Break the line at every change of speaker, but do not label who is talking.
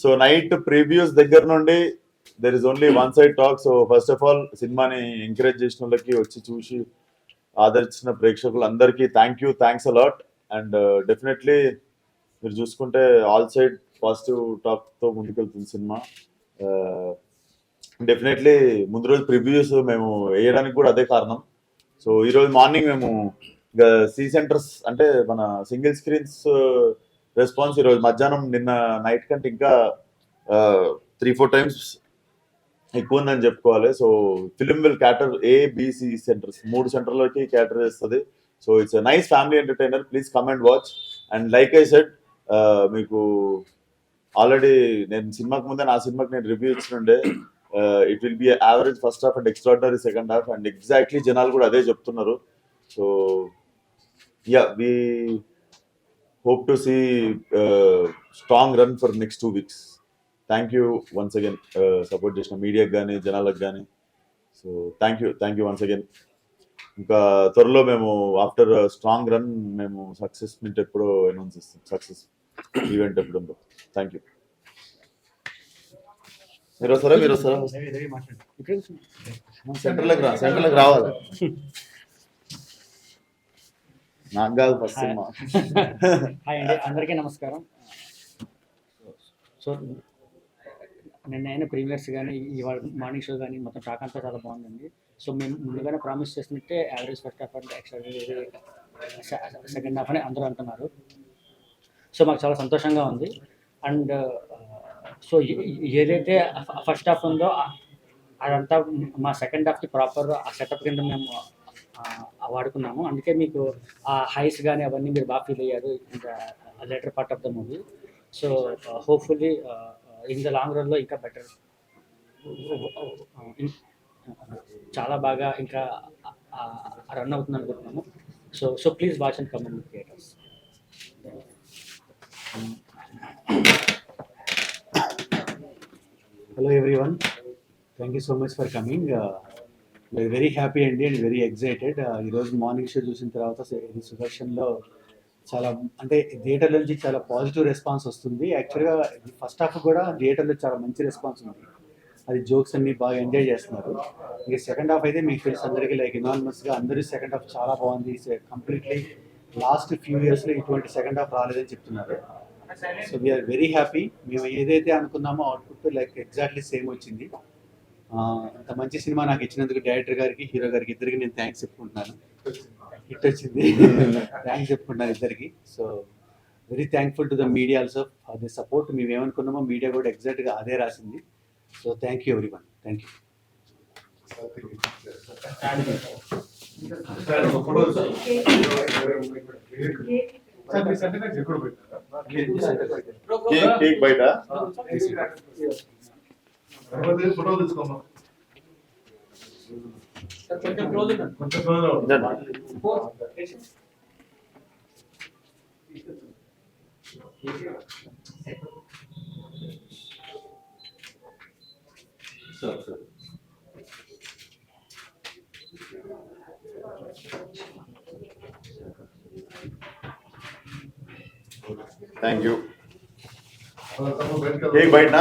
So night previews దగ్గర నుండి there is only one side talk. So first of all సినిమాని encourage చేసిన వాళ్ళకి, వచ్చి చూసి ఆదరించిన ప్రేక్షకులు అందరికీ థ్యాంక్స్ అలాట్. అండ్ డెఫినెట్లీ మీరు చూసుకుంటే ఆల్ సైడ్ పాజిటివ్ టాక్ తో ముందుకెళ్తుంది సినిమా. డెఫినెట్లీ ముందు రోజు ప్రివ్యూస్ మేము వేయడానికి కూడా అదే కారణం. సో ఈ రోజు మార్నింగ్ మేము సి సెంటర్స్ అంటే మన సింగిల్ స్క్రీన్స్ రెస్పాన్స్ ఈరోజు మధ్యాహ్నం నిన్న నైట్ కంటే ఇంకా 3-4 times ఎక్కువ ఉందని చెప్పుకోవాలి. So film will cater ABC centres, 3 సెంటర్లకి క్యాటర్ చేస్తుంది. So it's nice family entertainer. Please come and watch. And like I said, మీకు ఆల్రెడీ నేను సినిమాకి ముందే నా సినిమాకి నేను రివ్యూ ఇచ్చినుండే, it will be average first half and extraordinary second half. And exactly జనాలు కూడా అదే చెప్తున్నారు. So yeah, we hope to see strong run for next 2 weeks. Thank you once again, support చేసిన మీడియాకి కానీ జనాలకు కానీ. So thank you once again. ఇంకా త్వరలో మేము ఆఫ్టర్ స్ట్రాంగ్ రన్ మేము సక్సెస్ మీట్ ఎప్పుడో అనౌన్స్ చేస్తాం, సక్సెస్ ఈవెంట్ ఎప్పుడు ఉందో. Thank you. మీరు వస్తారా సెంటర్లకు రావాలి. నాకు కాదు ఫస్ట్ సినిమా.
హాయ్ అండి, అందరికీ నమస్కారం. సో నిన్న ప్రీమియర్స్ కానీ ఇవాళ మార్నింగ్ షో కానీ మొత్తం టాక్ అంతా చాలా బాగుందండి. సో మేము ముందుగానే ప్రామిస్ చేసినట్టే యావరేజ్ ఫస్ట్ హాఫ్ అంటే ఎక్స్ట్రాడినరీ సెకండ్ హాఫ్ అని అందరూ అంటున్నారు. సో మాకు చాలా సంతోషంగా ఉంది. అండ్ సో ఏదైతే ఫస్ట్ హాఫ్ ఉందో అదంతా మా సెకండ్ హాఫ్కి ప్రాపర్ ఆ సెటప్ కింద మేము వాడుకున్నాము. అందుకే మీకు ఆ హైస్ కానీ అవన్నీ మీరు బాగా ఫీల్ అయ్యారు in the later part of the movie. So hopefully in the long రన్లో ఇంకా బెటర్, చాలా బాగా ఇంకా రన్ అవుతుంది అనుకుంటున్నాము. So please watch and come in theatres.
Hello everyone, thank you so much for coming. We're very happy and very excited. ఈరోజు morning show చూసిన తర్వాత ఇది సుదర్శన్లో చాలా అంటే థియేటర్ నుంచి చాలా పాజిటివ్ రెస్పాన్స్ వస్తుంది. యాక్చువల్గా ఫస్ట్ హాఫ్ కూడా థియేటర్లో చాలా మంచి రెస్పాన్స్ ఉంది. అది జోక్స్ అన్ని బాగా ఎంజాయ్ చేస్తున్నారు. ఇక సెకండ్ హాఫ్ అయితే మీకు తెలుసు అందరికీ, లైక్ ఇనానిమస్గా అందరూ సెకండ్ హాఫ్ చాలా బాగుంది, కంప్లీట్లీ లాస్ట్ ఫ్యూ ఇయర్స్లో ఇటువంటి సెకండ్ హాఫ్ రాలేదని చెప్తున్నారు. So we're very happy. మేము ఏదైతే అనుకున్నామో అవుట్పుట్ లైక్ ఎగ్జాక్ట్లీ సేమ్ వచ్చింది. అంత మంచి సినిమా నాకు ఇచ్చినందుకు డైరెక్టర్ గారికి, హీరో గారికి ఇద్దరికి నేను థ్యాంక్స్ చెప్పుకుంటున్నాను. హిట్ వచ్చింది, థ్యాంక్స్ చెప్పుకుంటున్నాను ఇద్దరికి. So very thankful to the media also for the support. మేము ఏమనుకున్నామో మీడియా కూడా ఎగ్జాక్ట్గా అదే రాసింది. So thank you everyone, thank you.
Cake బయట
ఫోటో తీసుకోమా.
Thank you. కేక్ బయట